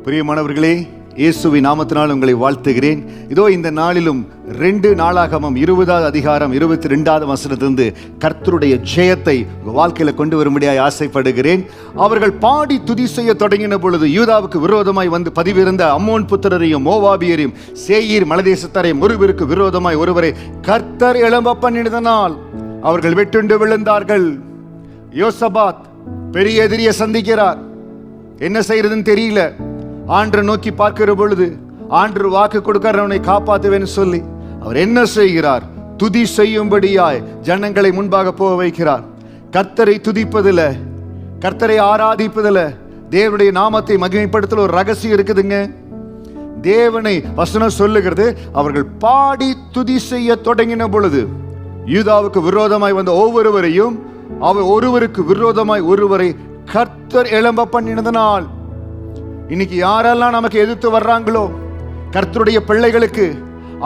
பிரியமானவர்களே, இயேசுவின் நாமத்தினால் உங்களை வாழ்த்துகிறேன். இதோ இந்த நாளிலும் 2 நாளாகமம் 20வது அதிகாரம் 22வது வசனத்திலிருந்து கர்த்தருடைய ஜெயத்தை வாழ்க்கையில கொண்டு வரும்படியாய் ஆசைப்படுகிறேன். அவர்கள் பாடி துதி செய்ய தொடங்கின பொழுது யூதாவுக்கு விரோதமாய் வந்து பதிவிருந்த அம்மோன் புத்திரரையும் மோவாபியரையும் சேயீர் மலைதேசத்தாரையும் ஒருவருக்கு விரோதமாய் ஒருவரை கர்த்தர் எழும்ப பண்ணினதனால் அவர்கள் வெட்டுண்டு விழுந்தார்கள். யோசபாத் பெரிய எதிரியை சந்திக்கிறார். என்ன செய்யறதுன்னு தெரியல. ஆண்டரை நோக்கி பார்க்கிற பொழுது ஆண்டர் வாக்கு கொடுக்கிறவனை காப்பாற்றுவேன்னு சொல்லி அவர் என்ன செய்கிறார்? துதி செய்யும்படியாய் ஜனங்களை முன்பாக போக வைக்கிறார். கர்த்தரை துதிப்பதில், கர்த்தரை ஆராதிப்பதில், தேவனுடைய நாமத்தை மகிமைப்படுத்தல ஒரு ரகசியம் இருக்குதுங்க. தேவனை வசனம் சொல்லுகிறது, அவர்கள் பாடி துதி செய்ய தொடங்கின பொழுது யூதாவுக்கு விரோதமாய் வந்த ஒவ்வொருவரையும் அவர் ஒருவருக்கு விரோதமாய் ஒருவரை கர்த்தர் எழும்ப பண்ணினதனால். இன்னைக்கு யாரெல்லாம் நமக்கு எதிர்த்து வர்றாங்களோ, கர்த்தருடைய பிள்ளைகளுக்கு,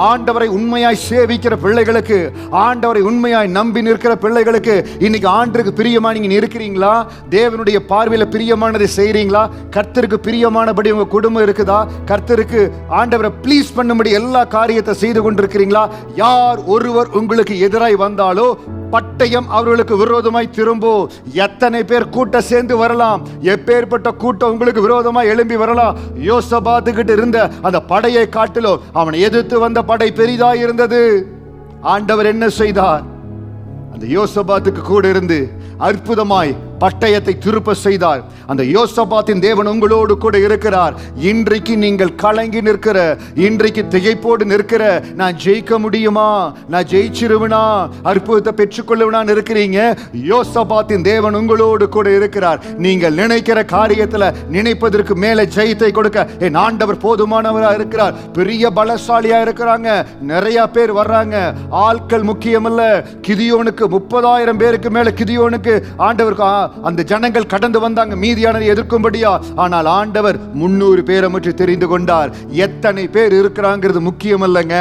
ஆண்டவரை உண்மையாய் சேவிக்கிற பிள்ளைகளுக்கு, ஆண்டவரை உண்மையாய் நம்பி நிற்கிற பிள்ளைகளுக்கு, இன்னைக்கு ஆண்டருக்கு பிரியமா நீங்க இருக்கிறீங்களா? தேவனுடைய பார்வையில பிரியமானதை செய்றீங்களா? கர்த்தருக்கு பிரியமானபடி உங்க குடும்பம் இருக்குதா? கர்த்தருக்கு ஆண்டவரை ப்ளீஸ் பண்ணும்படி எல்லா காரியத்தை செய்து கொண்டிருக்கிறீங்களா? யார் ஒருவர் உங்களுக்கு எதிராய் வந்தாலோ பட்டயம் அவர்களுக்கு விரோதமாய் திரும்போ. எத்தனை பேர் கூட்டம் சேர்ந்து வரலாம், எப்பேற்பட்ட கூட்டம் உங்களுக்கு விரோதமாய் எழும்பி வரலாம். யோசபாத்து கிட்ட இருந்த அந்த படையை காட்டிலும் அவனை எதிர்த்து வந்த படை பெரிதாய் இருந்தது. ஆண்டவர் என்ன செய்தார்? அந்த யோசபாத்துக்கு கூட இருந்து அற்புதமாய் பட்டயத்தை திருப்ப செய்தார். அந்த யோசபாத்தின் தேவன் உங்களோடு கூட இருக்கிறார். இன்றைக்கு நீங்கள் கலங்கி நிற்கிற, இன்றைக்கு திகைப்போடு நிற்கிற, நான் ஜெயிக்க முடியுமா, நான் ஜெயிச்சிருவனா, அற்புதத்தை பெற்றுக்கொள்ளுவனான்னு இருக்கிறீங்க. யோசபாத்தின் தேவன் உங்களோடு கூட இருக்கிறார். நீங்கள் நினைக்கிற காரியத்தில் நினைப்பதற்கு மேலே ஜெயத்தை கொடுக்க என் ஆண்டவர் போதுமானவராக இருக்கிறார். பெரிய பலசாலியா இருக்கிறாங்க. நிறைய பேர் வர்றாங்க. ஆட்கள் முக்கியமல்ல. கிதியோனுக்கு 30,000 பேருக்கு மேல கிதியோனுக்கு ஆண்டவருக்கு அந்த ஜனங்கள் கடந்து வந்தாங்க மீதியானதை எதிர்க்கும்படியா. ஆனால் ஆண்டவர் 300 பேரை மட்டும் தெரிந்து கொண்டார். எத்தனை பேர் இருக்கிறாங்கிறது முக்கியம் அல்லங்க,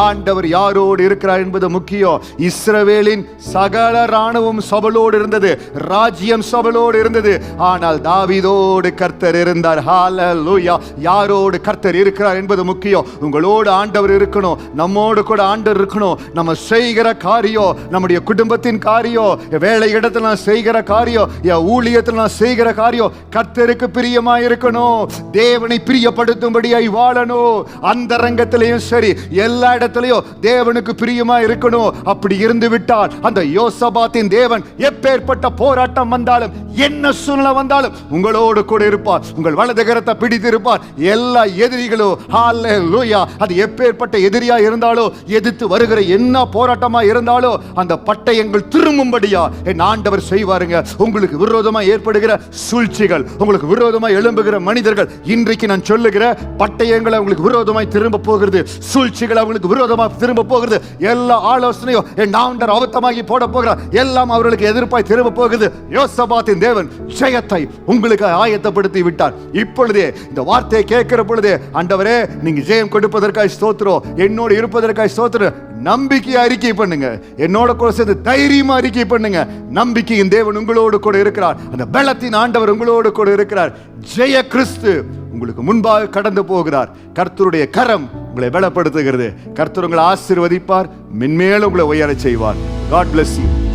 ஆண்டவர் யாரோடு இருக்கிறார் என்பது முக்கியம். இஸ்ரவேலின் சகல ராணுவம் சபலோடு இருந்தது, ராஜ்யம் சபலோடு இருந்தது. ஆனால் தாவீதோடு கர்த்தர் இருந்தார். ஹல்லேலூயா. யாரோடு கர்த்தர் இருக்கிறார் என்பது முக்கியம். உங்களோடு ஆண்டவர் இருக்கணும், நம்மோடு கூட ஆண்டவர் இருக்கணும். நம்ம செய்கிற காரியம், நம்முடைய குடும்பத்தின் காரியம், வேலை இடத்துல நான் செய்கிற காரியம், ஊழியத்தில் நான் செய்கிற காரியம் கர்த்தருக்கு பிரியமா இருக்கணும். தேவனை பிரியப்படுத்தும்படியாய் வாழணும். அந்த ரங்கத்திலையும் சரி, எல்லா இடத்திலையும் தேவனுக்கு பிரியமா இருக்கணும். அப்படி இருந்து விட்டால் அந்த யோசபாத்தின் தேவன் எப்பேற்பட்ட போராட்டம் வந்தாலும், என்ன சூழ்நிலை வந்தாலும் உங்களோடு கூட இருப்பார். உங்கள் வலது கரத்தை பிடித்து இருப்பார். எல்லா எதிரிகளும் ஹல்லேலூயா, அது எப்பேற்பட்ட எதிரியா இருந்தாலோ, எதிர்த்து வருகிற என்ன போராட்டமா இருந்தாலோ அந்த பட்டயங்கள் திரும்பும்படியா என் ஆண்டவர் செய்வாருங்க. உங்களுக்கு விரோதமாக ஏற்படுகிற சூழ்ச்சிகள், உங்களுக்கு விரோதமாக எழும்புகிற மனிதர்கள், இன்றைக்கு நான் சொல்லுகிற பட்டயங்களை உங்களுக்கு விரோதமாய் திரும்ப போகிறது. சூழ்ச்சிகள் அவங்களுக்கு விரோதமாக திரும்ப போகிறது. எல்லா ஆலோசனையும் என் ஆண்டவர் அவத்தமாகி போட போகிறார். எல்லாம் அவர்களுக்கு எதிர்ப்பாய் திரும்ப போகுது. யோசபாத்தின் தேவன் ஜெயத்தை உங்களுக்கு ஆயத்தப்படுத்தி விட்டார். இப்பொழுதே இந்த வார்த்தையை கேட்கிற பொழுதே, ஆண்டவரே நீங்க ஜெயம் கொடுப்பதற்காக ஸ்தோத்திரம், என்னோடு இருப்பதற்காக ஸ்தோத்திரம். நம்பிக்கை அறிக்கை பண்ணுங்க. என்னோட கூட சேர்ந்து தைரியமா அறிக்கை பண்ணுங்க. நம்பிக்கையின் தேவன் உங்களோடு கூட இருக்கிறார். அந்த பலத்தின் ஆண்டவர் உங்களோடு கூட இருக்கிறார். ஜெய கிறிஸ்து உங்களுக்கு முன்பாக கடந்து போகிறார். கர்த்தருடைய கரம் உங்களை பலப்படுத்துகிறது. கர்த்தர் உங்களை ஆசீர்வதிப்பார். மென்மேலும் உங்களை உயர செய்வார். God bless you.